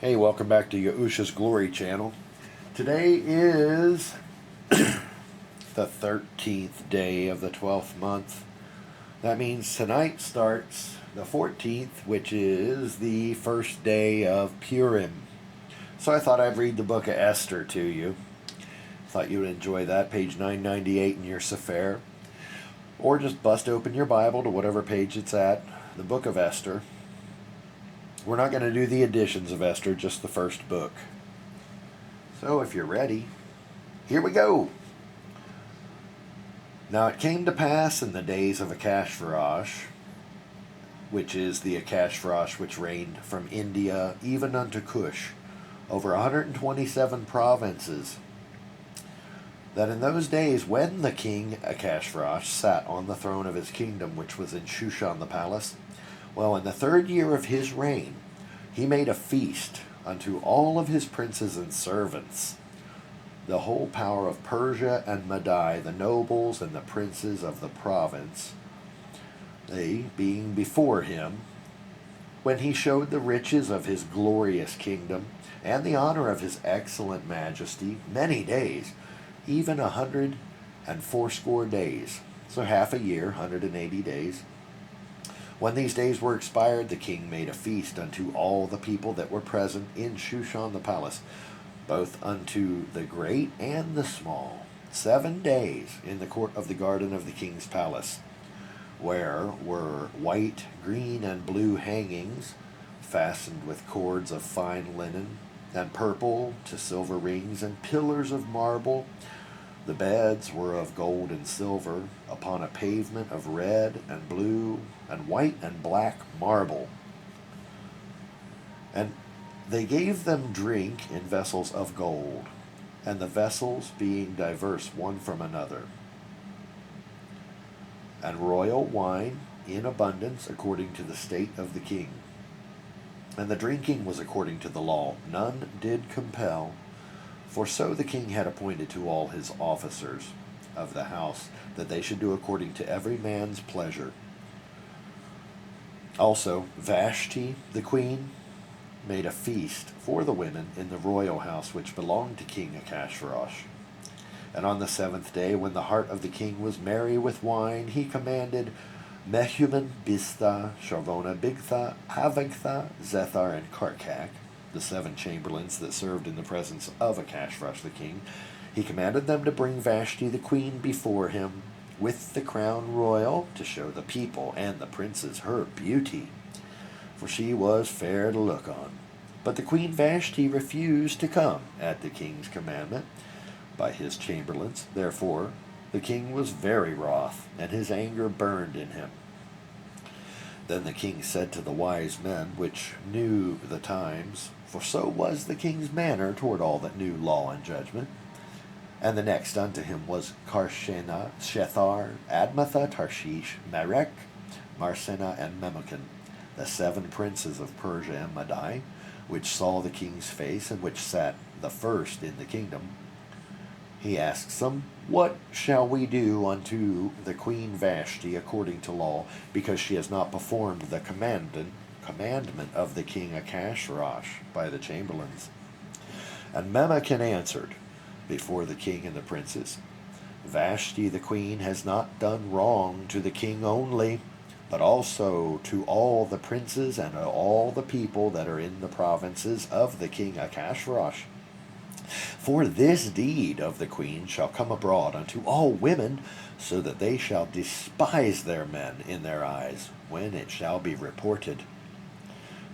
Hey, welcome back to Yahusha's Glory channel. Today is the 13th day of the 12th month. That means tonight starts the 14th, which is the first day of Puriym. So I thought I'd read the Book of Esther to you. Thought you would enjoy that, page 998 in your Sefer. Or just bust open your Bible to whatever page it's at, the Book of Esther. We're not going to do the editions of Esther, just the first book. So if you're ready, here we go. Now it came to pass in the days of Achashverosh, which is the Achashverosh which reigned from India even unto Cush, over 127 provinces, that in those days when the king Achashverosh sat on the throne of his kingdom, which was in Shushan the palace, well, in the 3rd year of his reign, he made a feast unto all of his princes and servants, the whole power of Persia and Media, the nobles and the princes of the province, they being before him, when he showed the riches of his glorious kingdom, and the honor of his excellent majesty, many days, even 180 days, so half a year, 180 days. When these days were expired, the king made a feast unto all the people that were present in Shushan the palace, both unto the great and the small, 7 days in the court of the garden of the king's palace, where were white, green, and blue hangings, fastened with cords of fine linen, and purple to silver rings, and pillars of marble. The beds were of gold and silver, upon a pavement of red and blue and white and black marble. And they gave them drink in vessels of gold, and the vessels being diverse one from another, and royal wine in abundance according to the state of the king. And the drinking was according to the law, none did compel, for so the king had appointed to all his officers of the house, that they should do according to every man's pleasure. Also Vashti the queen made a feast for the women in the royal house which belonged to King Achashverosh. And on the 7th day, when the heart of the king was merry with wine, he commanded Mehuman, Biztha, Sharvona, Bigtha, Avagtha, Zethar, and Karkak, the 7 chamberlains that served in the presence of Achashverosh the king. He commanded them to bring Vashti the queen before him, with the crown royal, to show the people and the princes her beauty, for she was fair to look on. But the queen Vashti refused to come at the king's commandment by his chamberlains. Therefore the king was very wroth, and his anger burned in him. Then the king said to the wise men which knew the times, for so was the king's manner toward all that knew law and judgment. And the next unto him was Karshena, Shethar, Admatha, Tarshish, Marek, Marsena, and Memucan, the 7 princes of Persia and Media, which saw the king's face, and which sat the first in the kingdom. He asks them, what shall we do unto the queen Vashti according to law, because she has not performed the commandment of the king Achashverosh by the chamberlains? And Memucan answered before the king and the princes, Vashti the queen has not done wrong to the king only, but also to all the princes and all the people that are in the provinces of the king Achashverosh. For this deed of the queen shall come abroad unto all women, so that they shall despise their men in their eyes, when it shall be reported.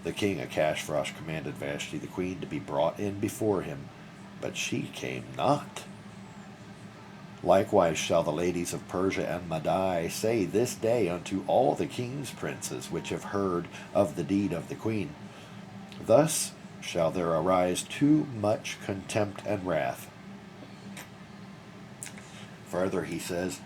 The king Achashverosh commanded Vashti the queen to be brought in before him, but she came not. Likewise shall the ladies of Persia and Media say this day unto all the king's princes which have heard of the deed of the queen. Thus shall there arise too much contempt and wrath. Further he says,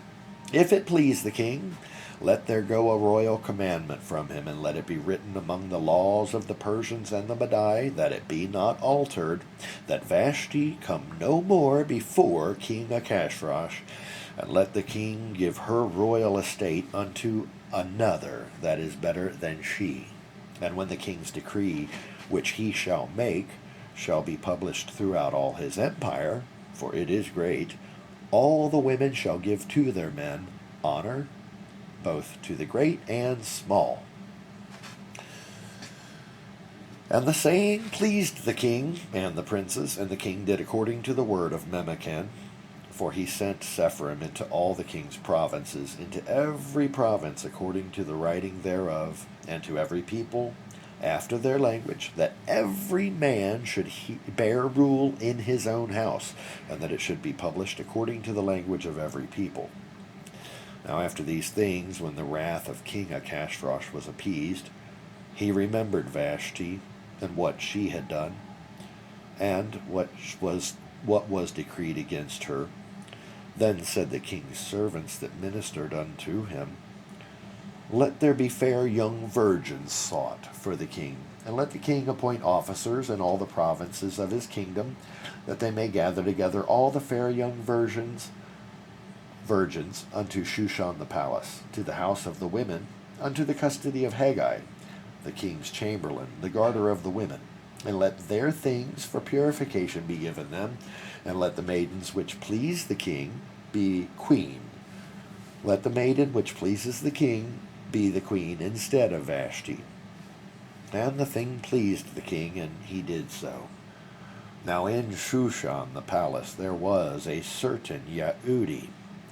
if it please the king, let there go a royal commandment from him, and let it be written among the laws of the Persians and the Media, that it be not altered, that Vashti come no more before King Achashverosh, and let the king give her royal estate unto another that is better than she. And when the king's decree which he shall make, shall be published throughout all his empire, for it is great, all the women shall give to their men honor, both to the great and small. And the saying pleased the king and the princes, and the king did according to the word of Memucan. For he sent Sepharim into all the king's provinces, into every province according to the writing thereof, and to every people after their language, that every man should bear rule in his own house, and that it should be published according to the language of every people. Now after these things, when the wrath of King Ahasuerus was appeased, he remembered Vashti and what she had done, and what was decreed against her. Then said the king's servants that ministered unto him, Let there be fair young virgins sought for the king, and let the king appoint officers in all the provinces of his kingdom, that they may gather together all the fair young virgins unto Shushan the palace, to the house of the women, unto the custody of Haggai, the king's chamberlain, the garter of the women, and let their things for purification be given them, and let the maidens which please the king be queen. Let the maiden which pleases the king be the queen instead of Vashti. And the thing pleased the king, and he did so. Now in Shushan the palace there was a certain Yehudi,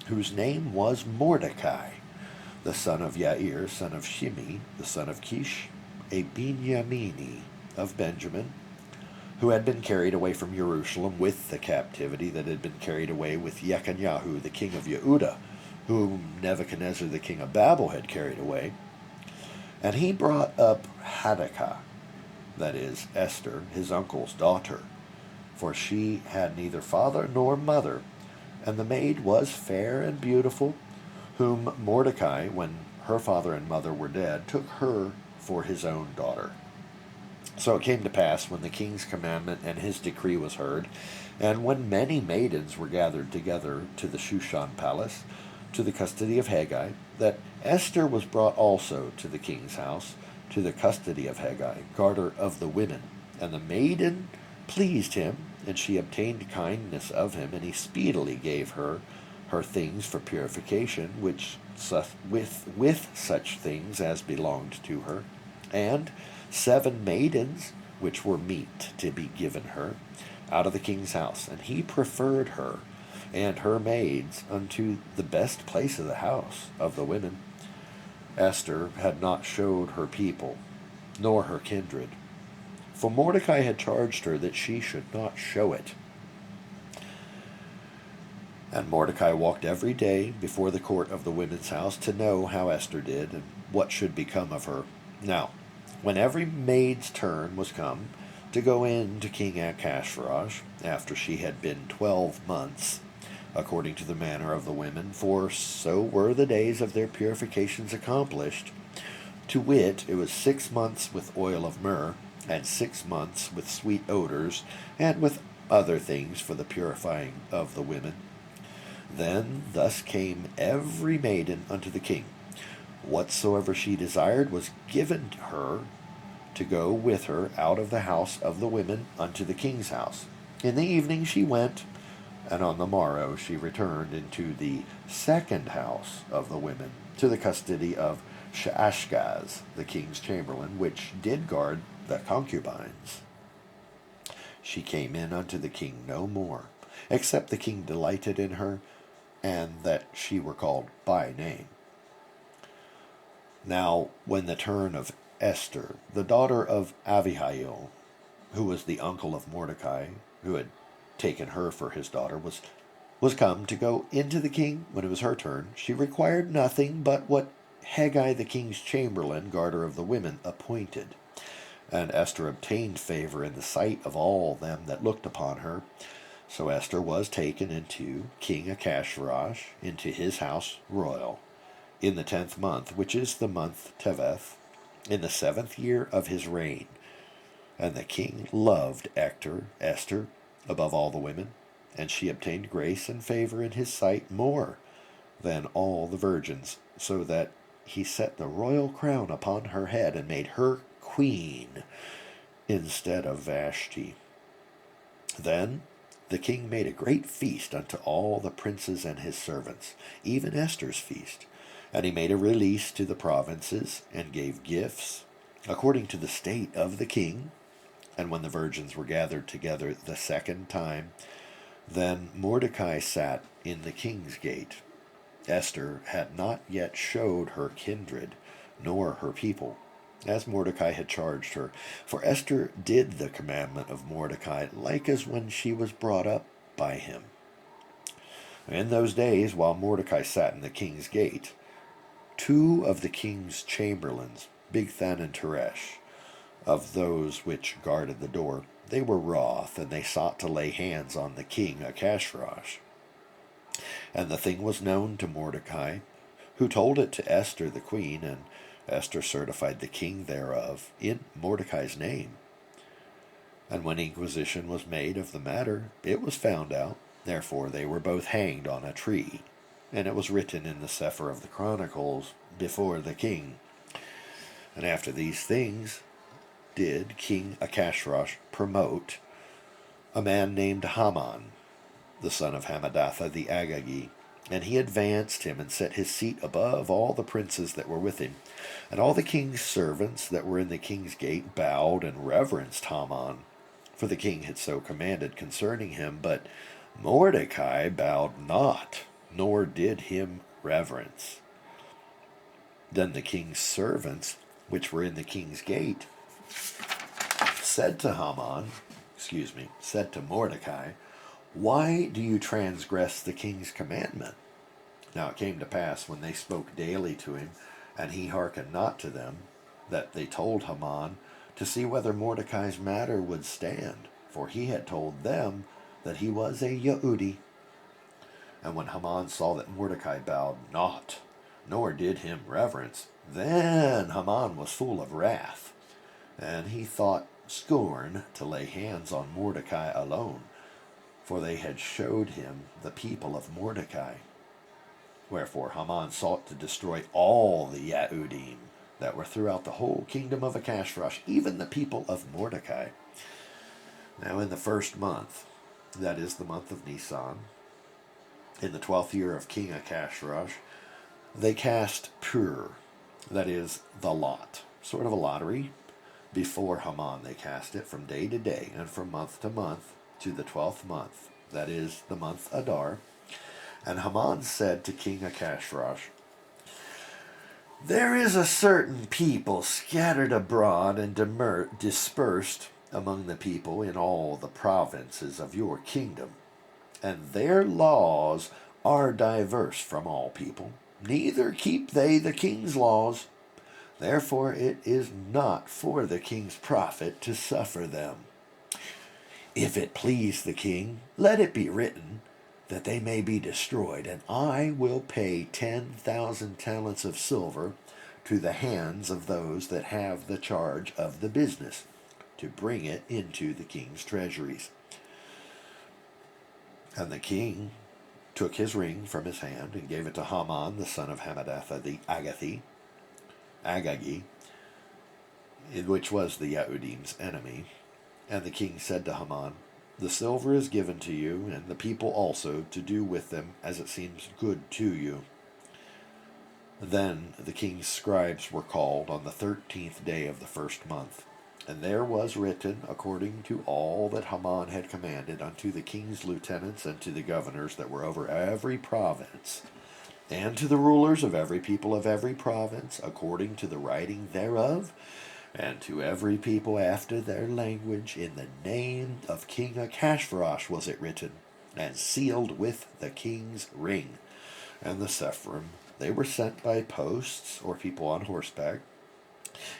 whose name was Mordecai, the son of Yair, son of Shimei, the son of Kish, a Benyamini of Benjamin, who had been carried away from Jerusalem with the captivity that had been carried away with Yechanyahu, the king of Yehuda, whom Nebuchadnezzar, the king of Babel, had carried away. And he brought up Hadakah, that is, Esther, his uncle's daughter, for she had neither father nor mother, and the maid was fair and beautiful, whom Mordecai, when her father and mother were dead, took her for his own daughter. So it came to pass, when the king's commandment and his decree was heard, and when many maidens were gathered together to the Shushan palace, to the custody of Haggai, that Esther was brought also to the king's house, to the custody of Haggai, garter of the women. And the maiden pleased him, and she obtained kindness of him, and he speedily gave her things for purification, with such things as belonged to her, and 7 maidens which were meet to be given her out of the king's house. And he preferred her and her maids unto the best place of the house of the women. Esther had not showed her people, nor her kindred, for Mordecai had charged her that she should not show it. And Mordecai walked every day before the court of the women's house to know how Esther did, and what should become of her. Now, when every maid's turn was come to go in to King Ahasuerus, after she had been 12 months, according to the manner of the women, for so were the days of their purifications accomplished, to wit, it was 6 months with oil of myrrh, and 6 months with sweet odors, and with other things for the purifying of the women. Then thus came every maiden unto the king. Whatsoever she desired was given to her, to go with her out of the house of the women unto the king's house. In the evening she went, and on the morrow she returned into the second house of the women, to the custody of Shaashgaz, the king's chamberlain, which did guard the concubines. She came in unto the king no more, except the king delighted in her, and that she were called by name. Now, when the turn of Esther, the daughter of Abihail, who was the uncle of Mordecai, who had taken her for his daughter, was come to go into the king, when it was her turn, she required nothing but what Haggai the king's chamberlain, garter of the women, appointed. And Esther obtained favor in the sight of all them that looked upon her. So Esther was taken into King Ahasuerus, into his house royal, in the 10th month, which is the month Teveth, in the 7th year of his reign. And the king loved Esther, above all the women, and she obtained grace and favor in his sight more than all the virgins, so that he set the royal crown upon her head, and made her queen instead of Vashti. Then the king made a great feast unto all the princes and his servants, even Esther's feast. And he made a release to the provinces, and gave gifts, according to the state of the king. And when the virgins were gathered together the second time, then Mordecai sat in the king's gate. Esther had not yet showed her kindred, nor her people, as Mordecai had charged her. For Esther did the commandment of Mordecai, like as when she was brought up by him. In those days, while Mordecai sat in the king's gate, two of the king's chamberlains, Bigthan and Teresh, of those which guarded the door, they were wroth, and they sought to lay hands on the king Achashverosh. And the thing was known to Mordecai, who told it to Esther the queen, and Esther certified the king thereof in Mordecai's name. And when inquisition was made of the matter, it was found out. Therefore they were both hanged on a tree. And it was written in the Sefer of the Chronicles before the king. And after these things did King Achashverosh promote a man named Haman, the son of Hammedatha the Agagi. And he advanced him and set his seat above all the princes that were with him. And all the king's servants that were in the king's gate bowed and reverenced Haman, for the king had so commanded concerning him. But Mordecai bowed not, nor did him reverence. Then the king's servants, which were in the king's gate, said to Mordecai, Why do you transgress the king's commandment? Now it came to pass, when they spoke daily to him, and he hearkened not to them, that they told Haman to see whether Mordecai's matter would stand, for he had told them that he was a Yehudi. And when Haman saw that Mordecai bowed not, nor did him reverence, then Haman was full of wrath, and he thought scorn to lay hands on Mordecai alone, for they had showed him the people of Mordecai. Wherefore Haman sought to destroy all the Yehudim that were throughout the whole kingdom of Achashverosh, even the people of Mordecai. Now in the first month, that is the month of Nisan, in the 12th year of King Achashverosh, they cast Pur, that is the lot, sort of a lottery. Before Haman they cast it from day to day, and from month to month, to the 12th month, that is the month Adar. And Haman said to King Achashverosh, There is a certain people scattered abroad and dispersed among the people in all the provinces of your kingdom, and their laws are diverse from all people, neither keep they the king's laws. Therefore it is not for the king's profit to suffer them. If it please the king, let it be written, that they may be destroyed, and I will pay 10,000 talents of silver to the hands of those that have the charge of the business, to bring it into the king's treasuries. And the king took his ring from his hand, and gave it to Haman, the son of Hammedatha the Agagi, which was the Yehudim's enemy. And the king said to Haman, The silver is given to you, and the people also, to do with them as it seems good to you. Then the king's scribes were called on the 13th day of the first month. And there was written, according to all that Haman had commanded, unto the king's lieutenants and to the governors that were over every province, and to the rulers of every people of every province, according to the writing thereof, and to every people after their language, in the name of King Achashverosh was it written, and sealed with the king's ring. And the Sephirim, they were sent by posts, or people on horseback,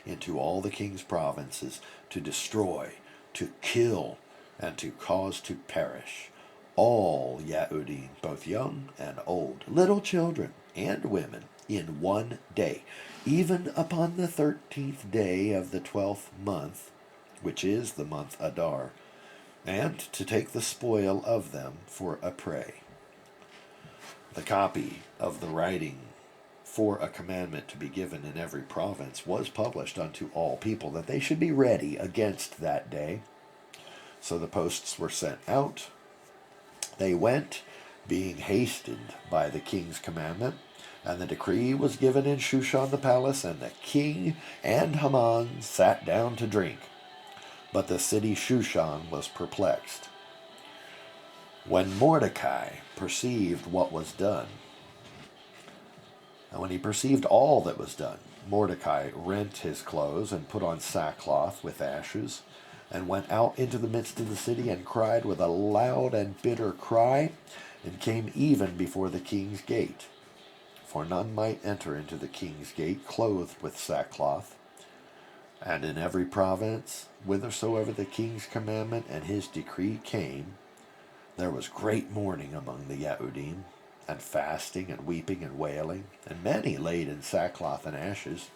into all the king's provinces, to destroy, to kill, and to cause to perish all Yehudim, both young and old, little children and women, in one day, even upon the 13th day of the 12th month, which is the month Adar, and to take the spoil of them for a prey. The copy of the writing for a commandment to be given in every province was published unto all people, that they should be ready against that day. So the posts were sent out. They went, being hastened by the king's commandment, and the decree was given in Shushan the palace, and the king and Haman sat down to drink. But the city Shushan was perplexed. When Mordecai perceived what was done, and when he perceived all that was done, Mordecai rent his clothes and put on sackcloth with ashes, and went out into the midst of the city, and cried with a loud and bitter cry, and came even before the king's gate. For none might enter into the king's gate clothed with sackcloth. And in every province, whithersoever the king's commandment and his decree came, there was great mourning among the Yehudim, and fasting, and weeping, and wailing, and many laid in sackcloth and ashes.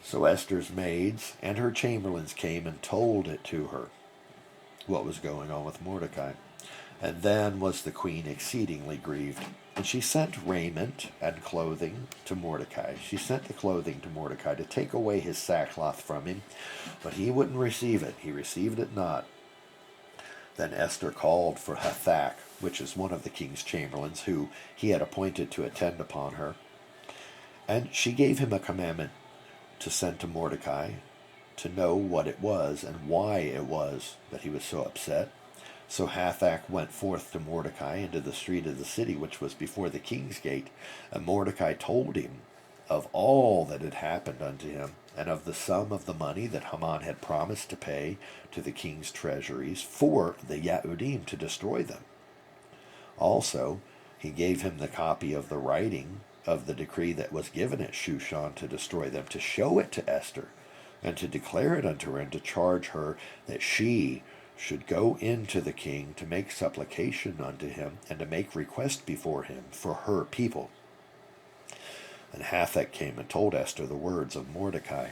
So Esther's maids and her chamberlains came and told it to her, what was going on with Mordecai. And then was the queen exceedingly grieved. And she sent raiment and clothing to Mordecai. She sent the clothing to Mordecai to take away his sackcloth from him, but he wouldn't receive it. He received it not. Then Esther called for Hathach, which is one of the king's chamberlains, who he had appointed to attend upon her. And she gave him a commandment to send to Mordecai, to know what it was and why it was that he was so upset. So Hathach went forth to Mordecai into the street of the city, which was before the king's gate. And Mordecai told him of all that had happened unto him, and of the sum of the money that Haman had promised to pay to the king's treasuries for the Yehudim to destroy them. Also, he gave him the copy of the writing of the decree that was given at Shushan to destroy them, to show it to Esther, and to declare it unto her, and to charge her that she should go into the king to make supplication unto him, and to make request before him for her people. And Hathach came and told Esther the words of Mordecai.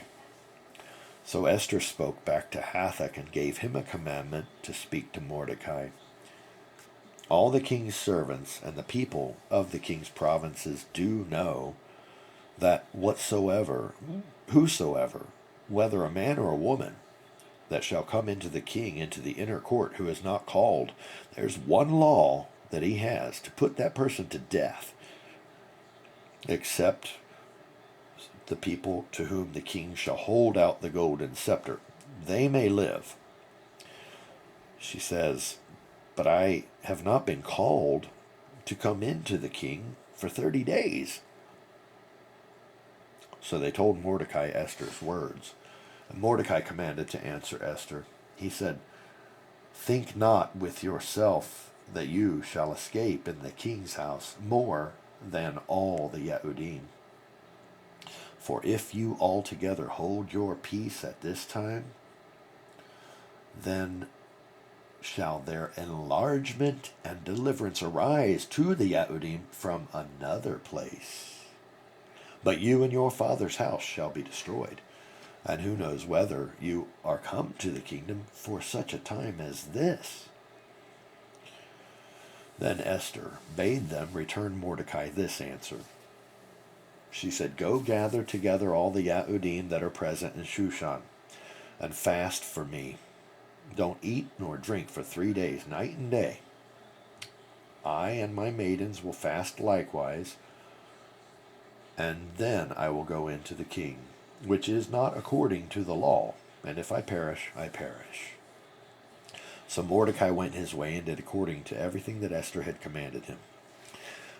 So Esther spoke back to Hathach, and gave him a commandment to speak to Mordecai. All the king's servants and the people of the king's provinces do know that whosoever, whether a man or a woman, that shall come into the king, into the inner court, who is not called, there's one law that he has, to put that person to death, except the people to whom the king shall hold out the golden scepter. They may live. She says, but I have not been called to come into the king for 30 days. So they told Mordecai Esther's words. And Mordecai commanded to answer Esther. He said, think not with yourself that you shall escape in the king's house more than all the Yehudim. For if you altogether hold your peace at this time, then shall their enlargement and deliverance arise to the Yehudim from another place. But you and your father's house shall be destroyed. And who knows whether you are come to the kingdom for such a time as this? Then Esther bade them return Mordecai this answer. She said, go gather together all the Yehudim that are present in Shushan, and fast for me. Don't eat nor drink for 3 days, night and day. I and my maidens will fast likewise, and then I will go into the king, which is not according to the law, and if I perish, I perish. So Mordecai went his way and did according to everything that Esther had commanded him.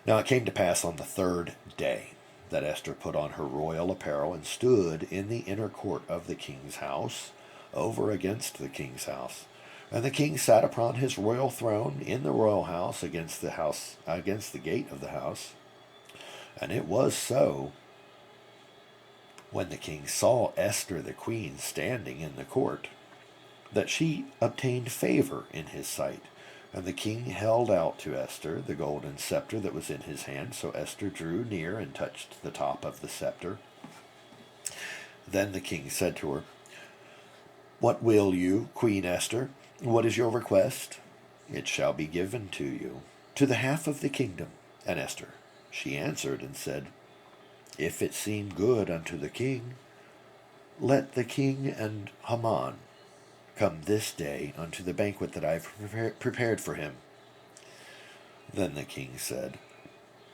Now it came to pass on the 3rd day that Esther put on her royal apparel and stood in the inner court of the king's house, over against the king's house. And the king sat upon his royal throne in the royal house against the gate of the house. And it was so, when the king saw Esther the queen standing in the court, that she obtained favor in his sight. And the king held out to Esther the golden scepter that was in his hand. So Esther drew near and touched the top of the scepter. Then the king said to her, what will you, Queen Esther? What is your request? It shall be given to you, to the half of the kingdom. And Esther She answered and said, If it seem good unto the king, let the king and Haman come this day unto the banquet that I have prepared for him. Then the king said,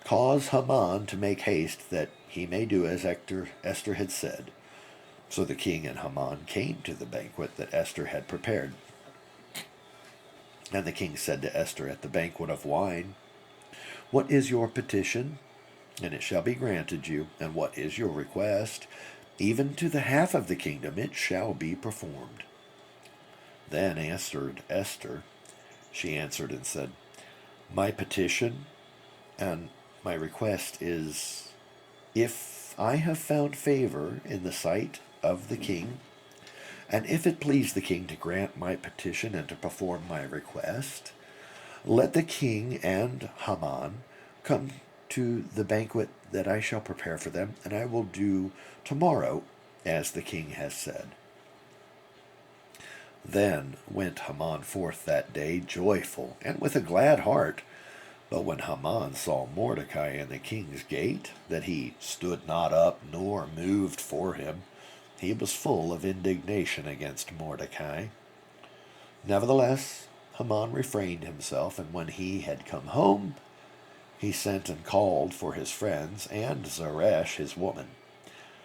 Cause Haman to make haste, that he may do as Esther had said. So the king and Haman came to the banquet that Esther had prepared. And the king said to Esther at the banquet of wine, What is your petition? And it shall be granted you. And what is your request? Even to the half of the kingdom it shall be performed. Then answered Esther, she answered and said, My petition and my request is, if I have found favor in the sight of the king, and if it please the king to grant my petition and to perform my request, let the king and Haman come to the banquet that I shall prepare for them, and I will do tomorrow as the king has said. Then went Haman forth that day joyful and with a glad heart. But when Haman saw Mordecai in the king's gate, that he stood not up nor moved for him, he was full of indignation against Mordecai. Nevertheless, Haman refrained himself, and when he had come home, he sent and called for his friends and Zeresh his woman.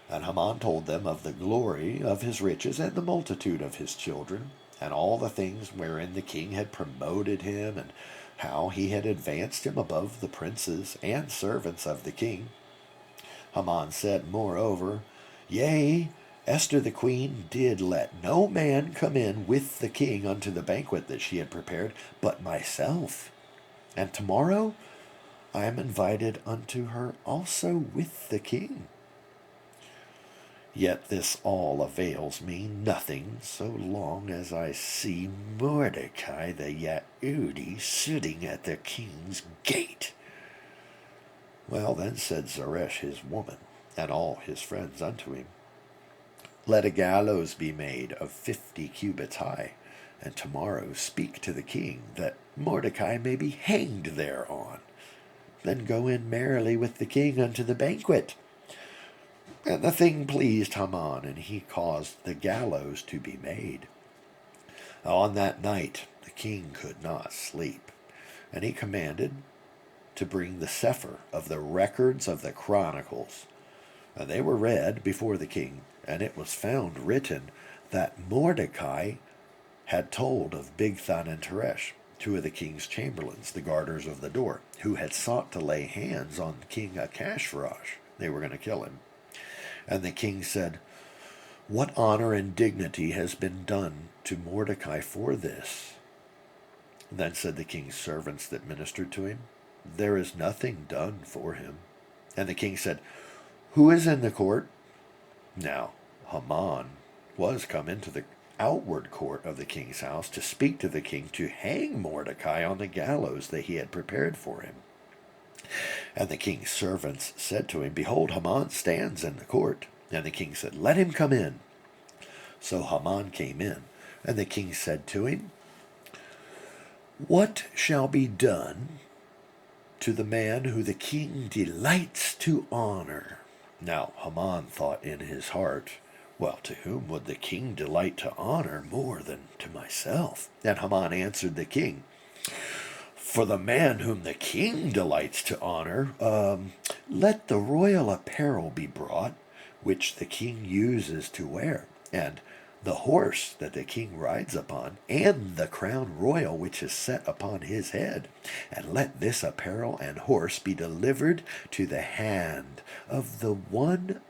And Haman told them of the glory of his riches and the multitude of his children, and all the things wherein the king had promoted him, and how he had advanced him above the princes and servants of the king. Haman said, moreover, Yea, Esther the queen did let no man come in with the king unto the banquet that she had prepared, but myself. And tomorrow I am invited unto her also with the king. Yet this all avails me nothing, so long as I see Mordecai the Yahudi sitting at the king's gate. Well, then said Zeresh his woman, and all his friends unto him, Let a gallows be made of 50 cubits high, and tomorrow speak to the king, that Mordecai may be hanged thereon. Then go in merrily with the king unto the banquet. And the thing pleased Haman, and he caused the gallows to be made. On that night the king could not sleep, and he commanded to bring the Sefer of the records of the Chronicles. And they were read before the king, and it was found written that Mordecai had told of Bigthan and Teresh, two of the king's chamberlains, the guarders of the door, who had sought to lay hands on King Ahasuerus. They were going to kill him. And the king said, What honor and dignity has been done to Mordecai for this? Then said the king's servants that ministered to him, There is nothing done for him. And the king said, Who is in the court? Now Haman was come into the outward court of the king's house to speak to the king to hang Mordecai on the gallows that he had prepared for him. And the king's servants said to him, Behold, Haman stands in the court. And the king said, Let him come in. So Haman came in, and the king said to him, What shall be done to the man who the king delights to honor? Now Haman thought in his heart, Well, to whom would the king delight to honor more than to myself? And Haman answered the king, For the man whom the king delights to honor, let the royal apparel be brought, which the king uses to wear, and the horse that the king rides upon, and the crown royal which is set upon his head. And let this apparel and horse be delivered to the hand of one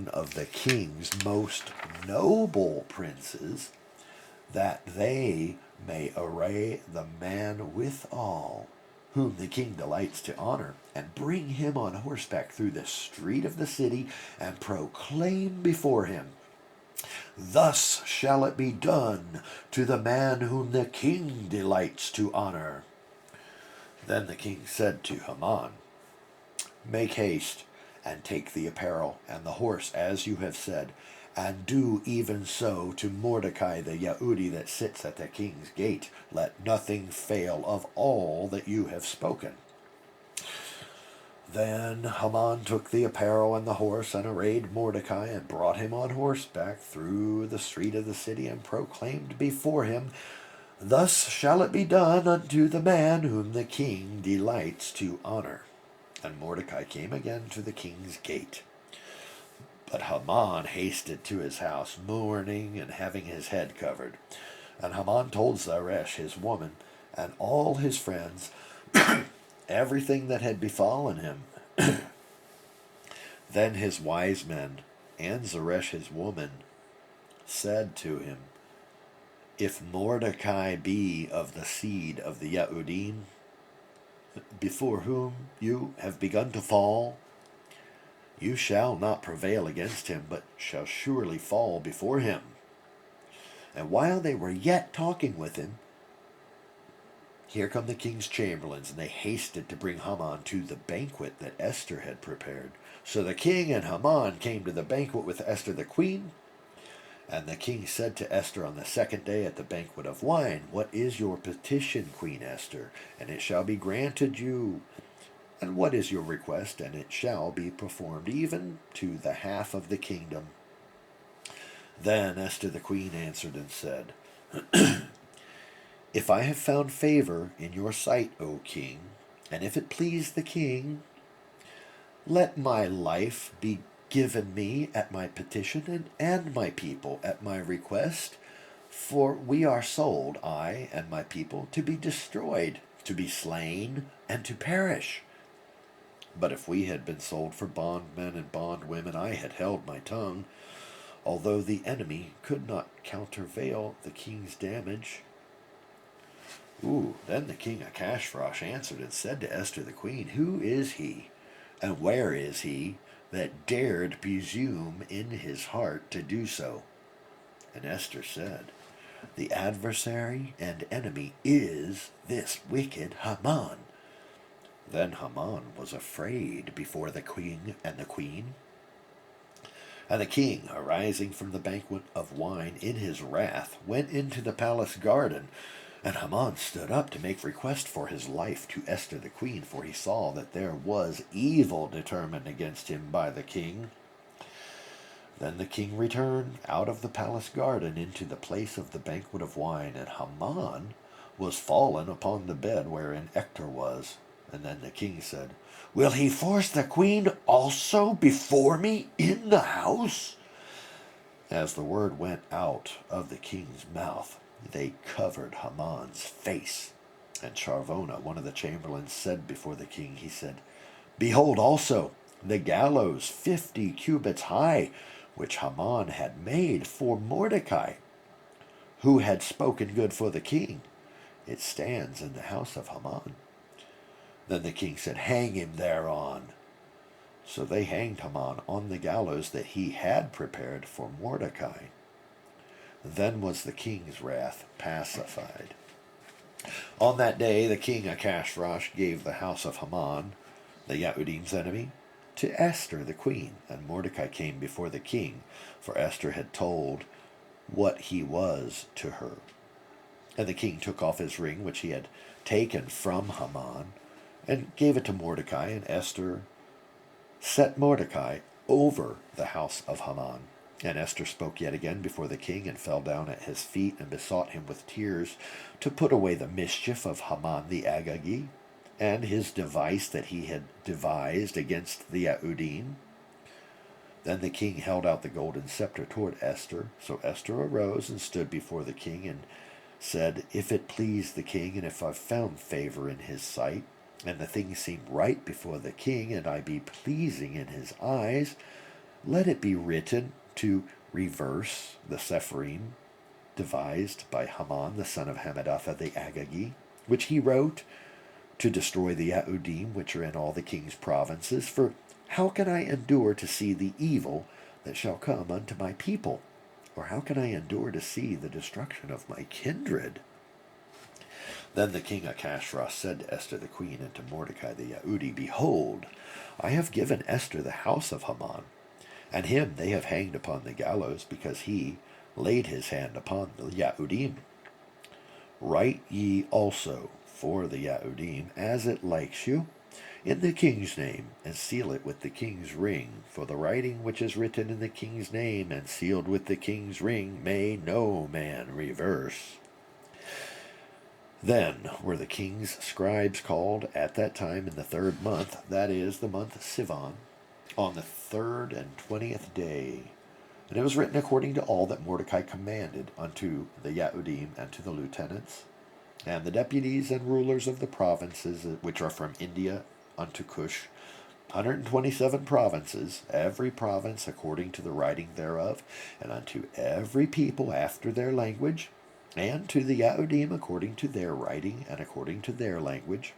of the king's most noble princes, that they may array the man withal, whom the king delights to honor, and bring him on horseback through the street of the city, and proclaim before him, Thus shall it be done to the man whom the king delights to honor. Then the king said to Haman, Make haste, and take the apparel and the horse, as you have said, And do even so to Mordecai the Yehudi that sits at the king's gate. Let nothing fail of all that you have spoken. Then Haman took the apparel and the horse, and arrayed Mordecai, and brought him on horseback through the street of the city, and proclaimed before him, Thus shall it be done unto the man whom the king delights to honor. And Mordecai came again to the king's gate. But Haman hasted to his house, mourning and having his head covered. And Haman told Zeresh his woman and all his friends everything that had befallen him. Then his wise men and Zeresh his woman said to him, If Mordecai be of the seed of the Yehudim, before whom you have begun to fall, you shall not prevail against him, but shall surely fall before him. And while they were yet talking with him, here come the king's chamberlains, and they hasted to bring Haman to the banquet that Esther had prepared. So the king and Haman came to the banquet with Esther the queen. And the king said to Esther on the second day at the banquet of wine, What is your petition, Queen Esther? And it shall be granted you. And what is your request? And it shall be performed, even to the half of the kingdom. Then Esther the queen answered and said, If I have found favor in your sight, O king, and if it please the king, let my life be given me at my petition, and my people at my request, for we are sold, I and my people, to be destroyed, to be slain, and to perish. But if we had been sold for bondmen and bondwomen, I had held my tongue, although the enemy could not countervail the king's damage. Then the king Ahasuerus answered and said to Esther the queen, Who is he, and where is he, that dared presume in his heart to do so? And Esther said, The adversary and enemy is this wicked Haman. Then Haman was afraid before the king and the queen. And the king, arising from the banquet of wine in his wrath, went into the palace garden. And Haman stood up to make request for his life to Esther the queen, for he saw that there was evil determined against him by the king. Then the king returned out of the palace garden into the place of the banquet of wine, and Haman was fallen upon the bed wherein Esther was. And then the king said, Will he force the queen also before me in the house? As the word went out of the king's mouth, they covered Haman's face. And Charvona, one of the chamberlains, said before the king, he said, Behold also the gallows 50 cubits high, which Haman had made for Mordecai, who had spoken good for the king. It stands in the house of Haman. Then the king said, Hang him thereon. So they hanged Haman on the gallows that he had prepared for Mordecai. Then was the king's wrath pacified. On that day the king Ahasuerus gave the house of Haman, the Yehudim's enemy, to Esther the queen, and Mordecai came before the king, for Esther had told what he was to her. And the king took off his ring, which he had taken from Haman, and gave it to Mordecai, and Esther set Mordecai over the house of Haman. And Esther spoke yet again before the king, and fell down at his feet, and besought him with tears to put away the mischief of Haman the Agagite, and his device that he had devised against the Yehudim. Then the king held out the golden scepter toward Esther. So Esther arose and stood before the king, and said, If it please the king, and if I've found favor in his sight, and the thing seem right before the king, and I be pleasing in his eyes, let it be written to reverse the Sepharim devised by Haman the son of Hammedatha the Agagite, which he wrote, to destroy the Yehudim which are in all the king's provinces. For how can I endure to see the evil that shall come unto my people? Or how can I endure to see the destruction of my kindred? Then the king Ahasuerus said to Esther the queen and to Mordecai the Yehudi, Behold, I have given Esther the house of Haman, And him they have hanged upon the gallows, because he laid his hand upon the Yahudim. Write ye also for the Yahudim, as it likes you, in the king's name, and seal it with the king's ring. For the writing which is written in the king's name, and sealed with the king's ring, may no man reverse. Then were the king's scribes called at that time in the 3rd month, that is, the month Sivan, on the 3rd and 20th day. And it was written according to all that Mordecai commanded unto the Yahudim and to the lieutenants, and the deputies and rulers of the provinces which are from India unto Cush, 127 provinces, every province according to the writing thereof, and unto every people after their language, and to the Yahudim according to their writing and according to their language.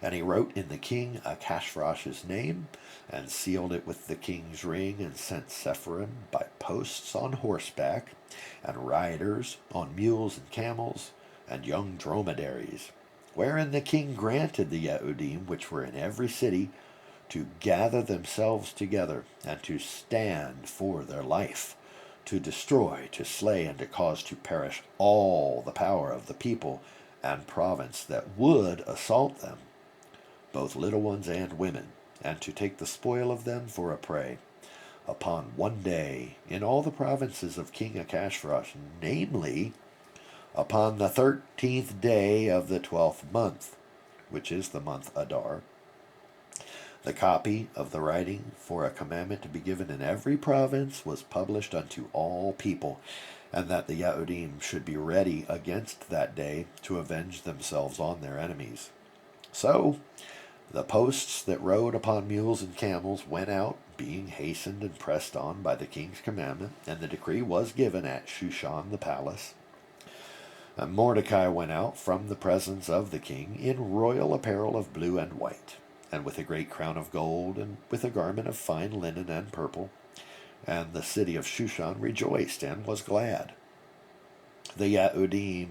And he wrote in the king Achashverosh's name, and sealed it with the king's ring, and sent Sepharim by posts on horseback, and riders on mules and camels, and young dromedaries, wherein the king granted the Yahudim, which were in every city, to gather themselves together, and to stand for their life, to destroy, to slay, and to cause to perish all the power of the people and province that would assault them, both little ones and women, and to take the spoil of them for a prey, upon one day in all the provinces of King Achashverosh, namely, upon the 13th day of the 12th month, which is the month Adar. The copy of the writing for a commandment to be given in every province was published unto all people, and that the Yahudim should be ready against that day to avenge themselves on their enemies. So the posts that rode upon mules and camels went out, being hastened and pressed on by the king's commandment, and the decree was given at Shushan the palace. And Mordecai went out from the presence of the king in royal apparel of blue and white, and with a great crown of gold, and with a garment of fine linen and purple. And the city of Shushan rejoiced and was glad. The Yahudim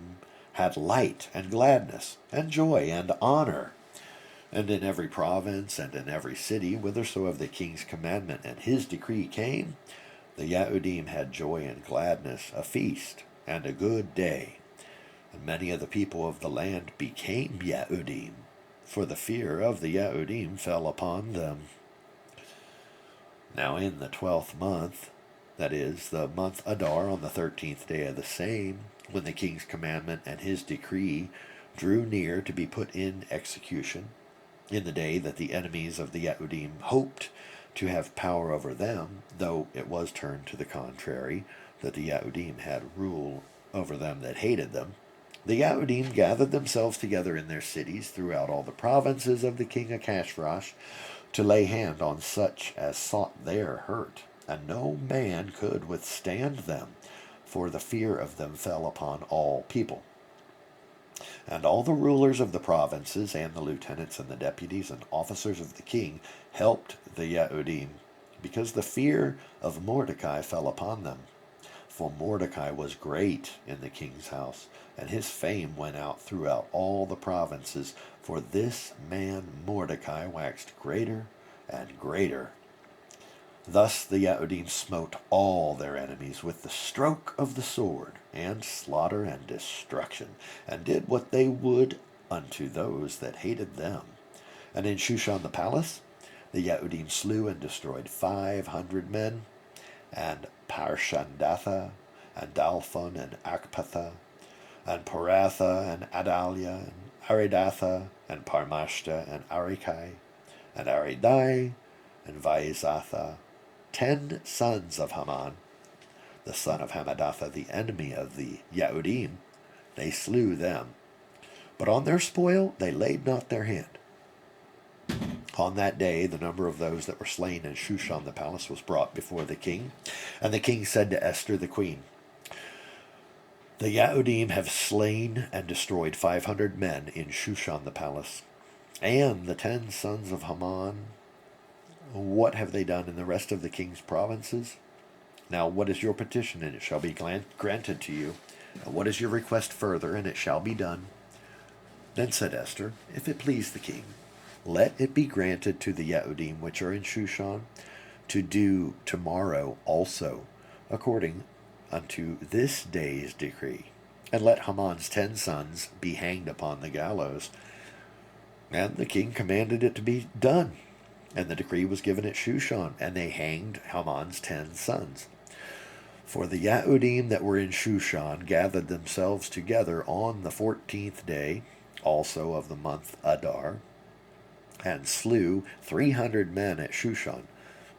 had light and gladness and joy and honor. And in every province and in every city, whithersoever the king's commandment and his decree came, the Yahudim had joy and gladness, a feast and a good day. And many of the people of the land became Yahudim, for the fear of the Yahudim fell upon them. Now in the 12th month, that is, the month Adar, on the 13th day of the same, when the king's commandment and his decree drew near to be put in execution, in the day that the enemies of the Yahudim hoped to have power over them, though it was turned to the contrary, that the Yahudim had rule over them that hated them, the Yahudim gathered themselves together in their cities throughout all the provinces of the king Achashverosh, to lay hand on such as sought their hurt, and no man could withstand them, for the fear of them fell upon all people. And all the rulers of the provinces, and the lieutenants, and the deputies, and officers of the king helped the Yahudim, because the fear of Mordecai fell upon them. For Mordecai was great in the king's house, and his fame went out throughout all the provinces, for this man Mordecai waxed greater and greater. Thus the Yahudim smote all their enemies with the stroke of the sword, and slaughter and destruction, and did what they would unto those that hated them. And in Shushan the palace the Yahudim slew and destroyed 500 men, and Parshandatha, and Dalphon, and Akpatha, and Poratha, and Adalia, and Aridatha, and Parmashta, and Arikai, and Aridai, and Vaizatha, 10 sons of Haman, the son of Hamadatha, the enemy of the Yahudim. They slew them, but on their spoil they laid not their hand. On that day the number of those that were slain in Shushan the palace was brought before the king. And the king said to Esther the queen, The Yahudim have slain and destroyed 500 men in Shushan the palace, and the 10 sons of Haman. What have they done in the rest of the king's provinces? Now what is your petition, and it shall be granted to you? And what is your request further, and it shall be done? Then said Esther, If it please the king, let it be granted to the Yahudim which are in Shushan to do tomorrow also, according unto this day's decree. And let Haman's 10 sons be hanged upon the gallows. And the king commanded it to be done. And the decree was given at Shushan, and they hanged Haman's 10 sons. For the Yahudim that were in Shushan gathered themselves together on the 14th day, also of the month Adar, and slew 300 men at Shushan.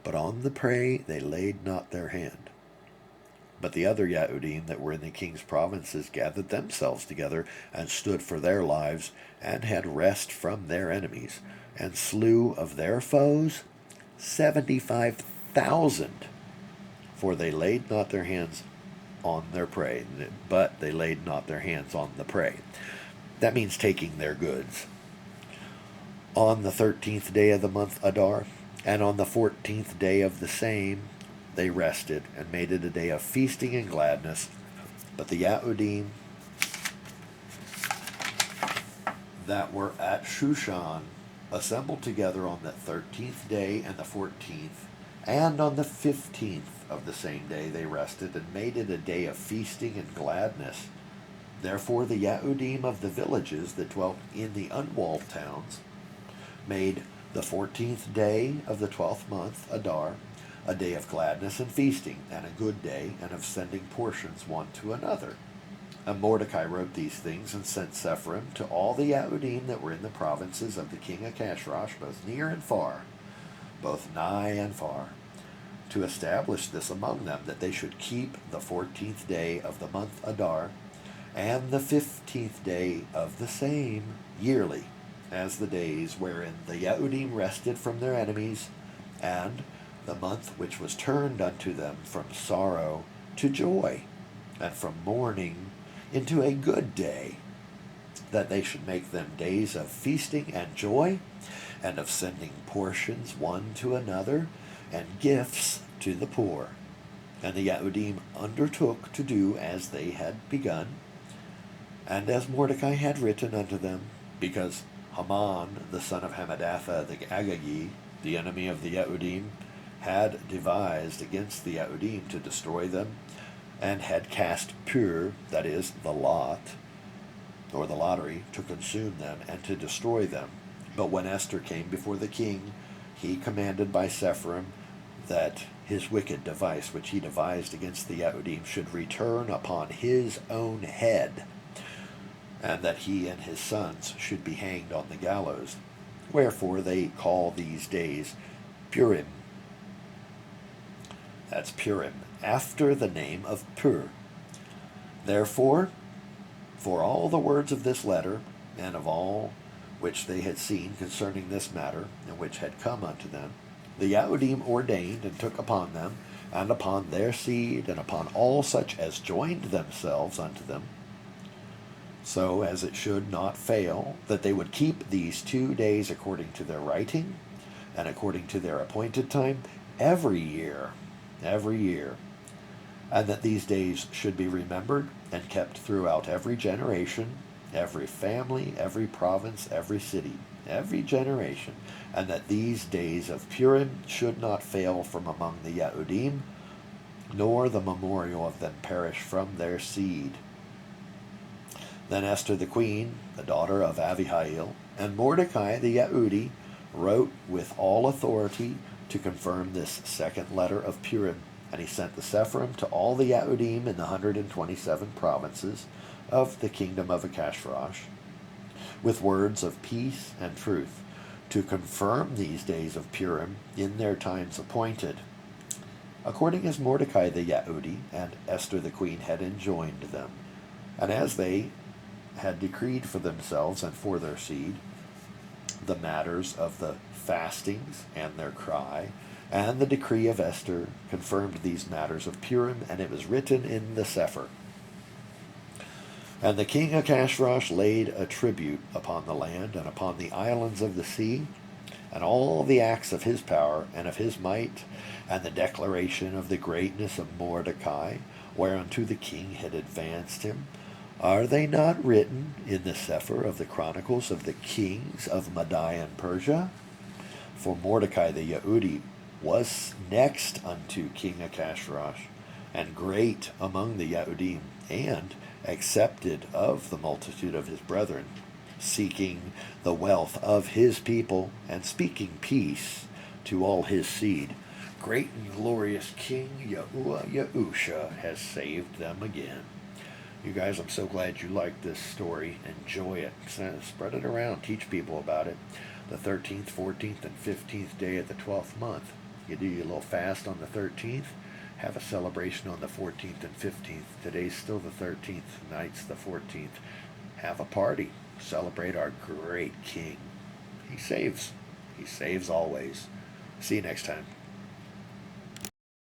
But on the prey they laid not their hand. But the other Yahudim that were in the king's provinces gathered themselves together, and stood for their lives, and had rest from their enemies, and slew of their foes 75,000. For they laid not their hands on their prey, but they laid not their hands on the prey. That means taking their goods. On the 13th day of the month Adar, and on the 14th day of the same, they rested, and made it a day of feasting and gladness. But the Yahudim that were at Shushan assembled together on the 13th day and the 14th, and on the 15th of the same day they rested, and made it a day of feasting and gladness. Therefore the Yahudim of the villages that dwelt in the unwalled towns made the 14th day of the 12th month, Adar, a day of gladness and feasting, and a good day, and of sending portions one to another. And Mordecai wrote these things, and sent Sepharim to all the Yahudim that were in the provinces of the king Achashverosh, both near and far, both nigh and far, to establish this among them, that they should keep the 14th day of the month Adar, and the 15th day of the same yearly, as the days wherein the Yahudim rested from their enemies, and the month which was turned unto them from sorrow to joy, and from mourning into a good day, that they should make them days of feasting and joy, and of sending portions one to another, and gifts to the poor. And the Yahudim undertook to do as they had begun, and as Mordecai had written unto them, because Haman, the son of Hammedatha the Agagi, the enemy of the Yahudim, had devised against the Yahudim to destroy them, and had cast Pur, that is, the lot, or the lottery, to consume them, and to destroy them. But when Esther came before the king, he commanded by Sepharim that his wicked device, which he devised against the Yahudim, should return upon his own head, and that he and his sons should be hanged on the gallows. Wherefore they call these days Puriym. That's Puriym, after the name of Pur. Therefore, for all the words of this letter, and of all which they had seen concerning this matter, and which had come unto them, the Yahudim ordained and took upon them, and upon their seed, and upon all such as joined themselves unto them, so as it should not fail, that they would keep these 2 days according to their writing, and according to their appointed time, every year, and that these days should be remembered and kept throughout every generation, every family, every province, every city, every generation, and that these days of Puriym should not fail from among the Yahudim, nor the memorial of them perish from their seed. Then Esther the queen, the daughter of Abihail, and Mordecai the Yehudi wrote with all authority to confirm this second letter of Puriym, and he sent the Sepharim to all the Yahudim in the 127 provinces of the kingdom of Achashverosh, with words of peace and truth, to confirm these days of Puriym in their times appointed, according as Mordecai the Yehudi and Esther the queen had enjoined them, and as they had decreed for themselves and for their seed the matters of the fastings and their cry, and the decree of Esther confirmed these matters of Puriym, and it was written in the Sefer. And the king Achashverosh laid a tribute upon the land and upon the islands of the sea, and all the acts of his power and of his might, and the declaration of the greatness of Mordecai, whereunto the king had advanced him, are they not written in the Sefer of the Chronicles of the kings of Media and Persia? For Mordecai the Yehudi was next unto King Achashverosh, and great among the Yahudim, and accepted of the multitude of his brethren, seeking the wealth of his people, and speaking peace to all his seed. Great and glorious King Yahusha has saved them again. You guys, I'm so glad you liked this story. Enjoy it. Spread it around. Teach people about it. The 13th, 14th, and 15th day of the 12th month. You do your little fast on the 13th. Have a celebration on the 14th and 15th. Today's still the 13th. Tonight's the 14th. Have a party. Celebrate our great King. He saves. He saves always. See you next time.